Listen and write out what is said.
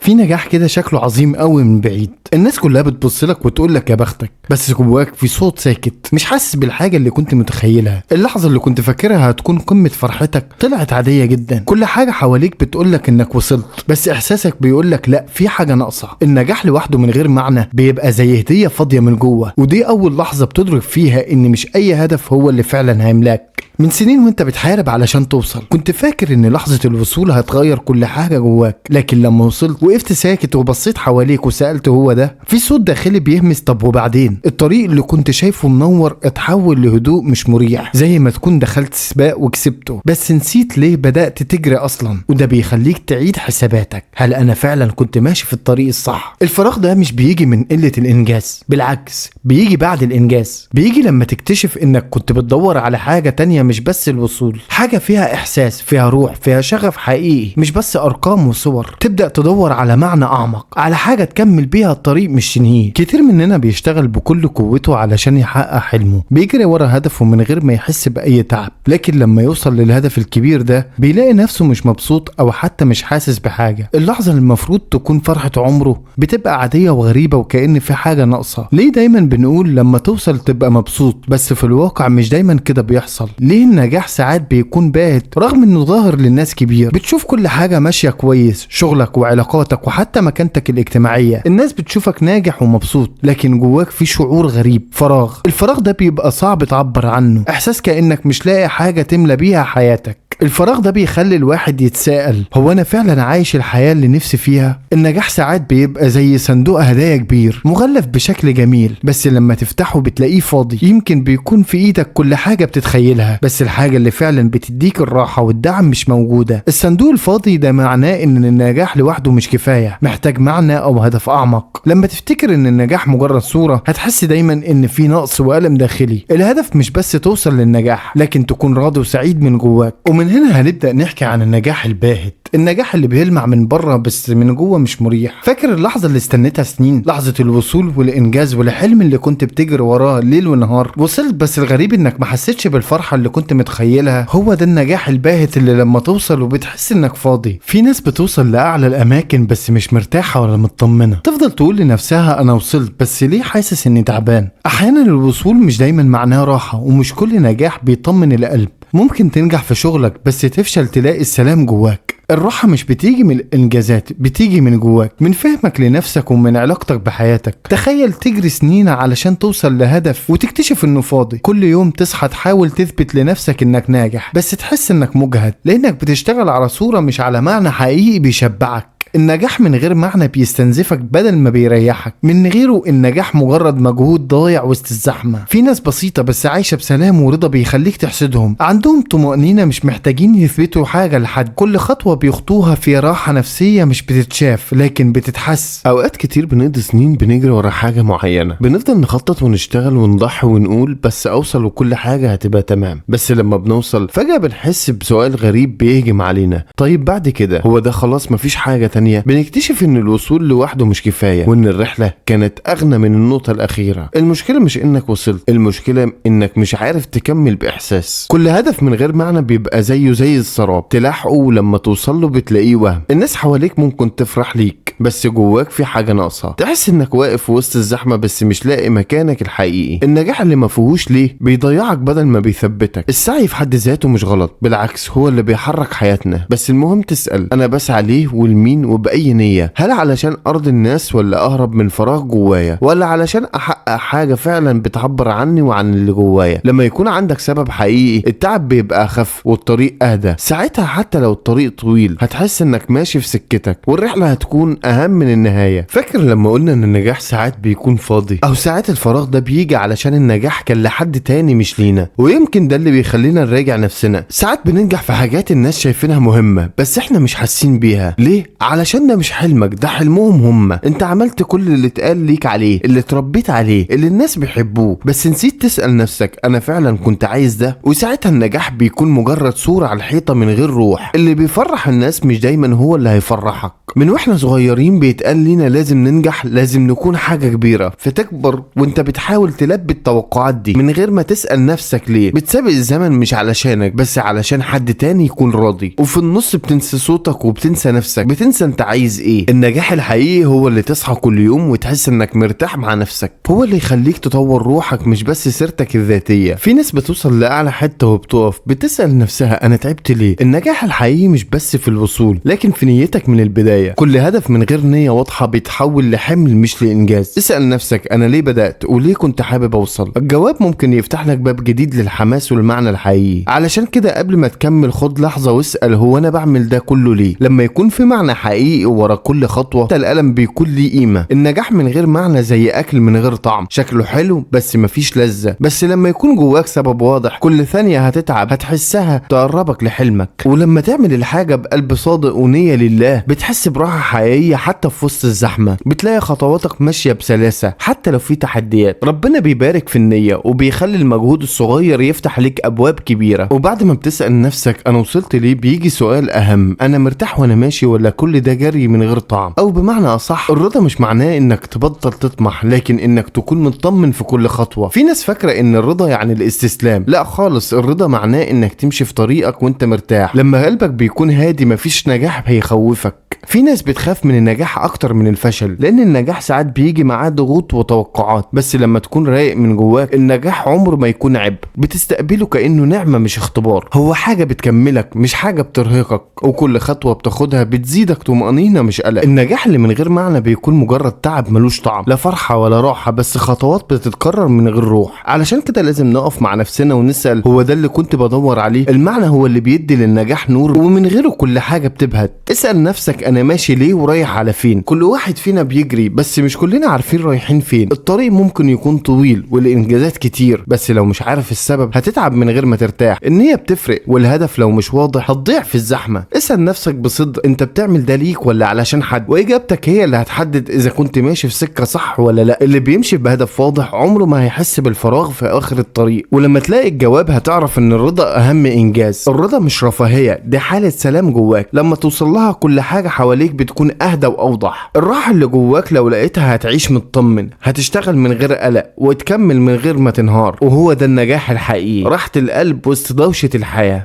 في نجاح كده شكله عظيم قوي من بعيد، الناس كلها بتبص لك وتقول لك يا بختك، بس جواك في صوت ساكت مش حاسس بالحاجه اللي كنت متخيلها. اللحظه اللي كنت فاكرها هتكون قمه فرحتك طلعت عاديه جدا. كل حاجه حواليك بتقول لك انك وصلت، بس احساسك بيقول لك لا، في حاجه ناقصه. النجاح لوحده من غير معنى بيبقى زي هديه فاضيه من جوه، ودي اول لحظه بتدرك فيها ان مش اي هدف هو اللي فعلا هيملاك. من سنين وانت بتحارب علشان توصل، كنت فاكر ان لحظة الوصول هتغير كل حاجة جواك، لكن لما وصلت وقفت ساكت وبصيت حواليك وسألت هو ده؟ في صوت داخلي بيهمس طب وبعدين؟ الطريق اللي كنت شايفه منور اتحول لهدوء مش مريح، زي ما تكون دخلت سباق وكسبته بس نسيت ليه بدأت تجري اصلا. وده بيخليك تعيد حساباتك، هل انا فعلا كنت ماشي في الطريق الصح؟ الفراغ ده مش بيجي من قلة الانجاز، بالعكس بيجي بعد الانجاز، بيجي لما تكتشف انك كنت بتدور على حاجة تانية مش بس الوصول، حاجة فيها احساس، فيها روح، فيها شغف حقيقي، مش بس ارقام وصور. تبدأ تدور على معنى اعمق، على حاجة تكمل بيها الطريق مش تنهيه. كتير مننا بيشتغل بكل قوته علشان يحقق حلمه، بيجري ورا هدفه من غير ما يحس بأي تعب، لكن لما يوصل للهدف الكبير ده بيلاقي نفسه مش مبسوط او حتى مش حاسس بحاجة. اللحظة اللي المفروض تكون فرحة عمره بتبقى عادية وغريبة وكأن في حاجة ناقصة. ليه دايما بنقول لما توصل تبقى مبسوط، بس في الواقع مش دايما كده بيحصل؟ ليه النجاح ساعات بيكون باهت رغم انه ظاهر للناس كبير؟ بتشوف كل حاجة ماشية كويس، شغلك وعلاقاتك وحتى مكانتك الاجتماعية، الناس بتشوفك ناجح ومبسوط، لكن جواك في شعور غريب، فراغ. الفراغ ده بيبقى صعب تعبر عنه، احساس كأنك مش لاقي حاجة تملى بيها حياتك. الفراغ ده بيخلي الواحد يتساءل، هو انا فعلا عايش الحياة اللي نفسي فيها؟ النجاح ساعات بيبقى زي صندوق هدايا كبير مغلف بشكل جميل، بس لما تفتحه بتلاقيه فاضي. يمكن بيكون في ايدك كل حاجة بتتخيلها، بس الحاجة اللي فعلا بتديك الراحة والدعم مش موجودة. الصندوق الفاضي ده معناه ان النجاح لوحده مش كفاية، محتاج معنى او هدف اعمق. لما تفتكر ان النجاح مجرد صورة، هتحس دايما ان في نقص وألم داخلي. الهدف مش بس توصل للنجاح، لكن تكون راضي وسعيد من جواك. ومن هنا هنبدأ نحكي عن النجاح الباهت، النجاح اللي بيلمع من بره بس من جوه مش مريح. فاكر اللحظة اللي استنيتها سنين، لحظة الوصول والإنجاز والحلم اللي كنت بتجري وراه ليل ونهار؟ وصلت، بس الغريب انك ما حسيتش بالفرحة اللي كنت متخيلها. هو ده النجاح الباهت اللي لما توصل وبتحس انك فاضي. في ناس بتوصل لأعلى الأماكن بس مش مرتاحة ولا مطمنة، تفضل تقول لنفسها أنا وصلت بس ليه حاسس إني تعبان. أحيانا الوصول مش دايما معناه راحة، ومش كل نجاح بيطمن القلب. ممكن تنجح في شغلك بس تفشل تلاقي السلام جواك. الراحة مش بتيجي من الإنجازات، بتيجي من جواك، من فهمك لنفسك ومن علاقتك بحياتك. تخيل تجري سنين علشان توصل لهدف وتكتشف إنه فاضي. كل يوم تصحى تحاول تثبت لنفسك إنك ناجح، بس تحس إنك مجهد لأنك بتشتغل على صورة مش على معنى حقيقي بيشبعك. النجاح من غير معنى بيستنزفك بدل ما بيريحك. من غيره النجاح مجرد مجهود ضايع وسط الزحمة. في ناس بسيطة بس عايشة بسلام ورضا بيخليك تحسدهم، عندهم طمأنينة مش محتاجين يثبتوا حاجة لحد. كل خطوة بيخطوها في راحة نفسية مش بتتشاف لكن بتتحس. اوقات كتير بنقضي سنين بنجري ورا حاجة معينة، بنفضل نخطط ونشتغل ونضحي ونقول بس اوصل وكل حاجة هتبقى تمام. بس لما بنوصل فجأة بنحس بسؤال غريب بيهجم علينا، طيب بعد كده هو ده خلاص مفيش حاجة تانية؟ بنكتشف ان الوصول لوحده مش كفاية، وان الرحلة كانت اغنى من النقطة الاخيرة. المشكلة مش انك وصلت، المشكلة انك مش عارف تكمل باحساس. كل هدف من غير معنى بيبقى زيه زي السراب، تلاحقه ولما توصل له بتلاقيه وهم. الناس حواليك ممكن تفرح ليك بس جواك في حاجة ناقصة، تحس انك واقف وسط الزحمة بس مش لاقي مكانك الحقيقي. النجاح اللي ما فيهوش ليه بيضيعك بدل ما بيثبتك. السعي في حد ذاته مش غلط، بالعكس هو اللي بيحرك حياتنا، بس المهم تسأل انا بسعى ليه والمين وبأي نية؟ هل علشان ارض الناس، ولا اهرب من فراغ جوايا، ولا علشان احقق حاجة فعلا بتعبر عني وعن اللي جوايا؟ لما يكون عندك سبب حقيقي التعب بيبقى اخف والطريق اهدى. ساعتها حتى لو الطريق طويل هتحس انك ماشي في سكتك، والرحلة هتكون اهم من النهاية. فاكر لما قلنا ان النجاح ساعات بيكون فاضي، او ساعات الفراغ ده بيجي علشان النجاح كان لحد تاني مش لينا؟ ويمكن ده اللي بيخلينا نراجع نفسنا. ساعات بننجح في حاجات الناس شايفينها مهمة بس احنا مش حاسين بيها. ليه؟ علشان ده مش حلمك، ده حلمهم هم. انت عملت كل اللي اتقال ليك عليه، اللي اتربيت عليه، اللي الناس بيحبوه، بس نسيت تسأل نفسك انا فعلا كنت عايز ده؟ وساعتها النجاح بيكون مجرد صورة على الحيطة من غير روح. اللي بيفرح الناس مش دايما هو اللي هيفرحك. من واحنا صغيرين بيتقال لنا لازم ننجح، لازم نكون حاجة كبيرة، فتكبر وانت بتحاول تلبي التوقعات دي من غير ما تسأل نفسك ليه. بتسابق الزمن مش علشانك بس علشان حد تاني يكون راضي، وفي النص بتنسى صوتك وبتنسى نفسك، بتنسى انت عايز ايه. النجاح الحقيقي هو اللي تصحى كل يوم وتحس انك مرتاح مع نفسك، هو اللي يخليك تطور روحك مش بس سيرتك الذاتية. في ناس بتوصل لأعلى حتة وبتقف بتسأل نفسها انا تعبت ليه. النجاح الحقيقي مش بس في الوصول لكن في نيتك من البداية. كل هدف من غير نية واضحة بيتحول لحمل مش لإنجاز. اسأل نفسك انا ليه بدأت وليه كنت حابب اوصل. الجواب ممكن يفتح لك باب جديد للحماس والمعنى الحقيقي. علشان كده قبل ما تكمل خد لحظة واسأل هو انا بعمل ده كله ليه. لما يكون في معنى حقيقي ورا كل خطوة الألم بيكون ليه قيمة. النجاح من غير معنى زي اكل من غير طعم، شكله حلو بس مفيش لذة. بس لما يكون جواك سبب واضح كل ثانية هتتعب هتحسها تقربك لحلمك. ولما تعمل الحاجة بقلب صادق ونية لله بتحس براحة حقيقية حتى في وسط الزحمة. بتلاقي خطواتك ماشية بسلاسة حتى لو في تحديات. ربنا بيبارك في النية وبيخلي المجهود الصغير يفتح لك ابواب كبيرة. وبعد ما بتسأل نفسك انا وصلت ليه بيجي سؤال اهم، انا مرتاح وانا ماشي ولا كل ده جري من غير طعم. او بمعنى اصح الرضا مش معناه انك تبطل تطمح لكن انك تكون مطمن في كل خطوة. في ناس فاكرة ان الرضا يعني الاستسلام، لا خالص. الرضا معناه انك تمشي في طريقك وانت مرتاح. لما قلبك بيكون هادي مفيش نجاح هيخوفك. في ناس بتخاف من النجاح اكتر من الفشل لان النجاح ساعات بيجي معاه ضغوط وتوقعات، بس لما تكون رايق من جواك النجاح عمره ما يكون عبء. بتستقبله كأنه نعمة مش اختبار، هو حاجة بتكملك مش حاجة بترهقك. وكل خطوة بتاخدها بتزيدك طمأنينة مش قلق. النجاح اللي من غير معنى بيكون مجرد تعب ملوش طعم، لا فرحة ولا راحة بس خطوات بتتكرر من غير روح. علشان كده لازم نقف مع نفسنا ونسأل هو ده اللي كنت بدور عليه؟ المعنى هو اللي بيدي للنجاح نور ومن غيره كل حاجة بتبهت. اسأل نفسك انا ماشي ليه ورايح على فين. كل واحد فينا بيجري بس مش كلنا عارفين رايحين فين. الطريق ممكن يكون طويل والانجازات كتير بس لو مش عارف السبب هتتعب من غير ما ترتاح. النية بتفرق والهدف لو مش واضح هتضيع في الزحمة. اسأل نفسك بصدق انت بتعمل ده ليك ولا علشان حد، واجابتك هي اللي هتحدد اذا كنت ماشي في سكة صح ولا لا. اللي بيمشي بهدف واضح عمره ما هيحس بالفراغ في اخر الطريق. ولما تلاقي الجواب هتعرف ان الرضا اهم انجاز. الرضا مش رفاهية، دي حالة سلام جواك. لما توصل لها كل حاجة حواليك بتكون اهدى واوضح. الراحة اللي جواك لو لقيتها هتعيش مطمن، هتشتغل من غير قلق وتكمل من غير ما تنهار. وهو ده النجاح الحقيقي، راحة القلب وسط دوشة الحياة.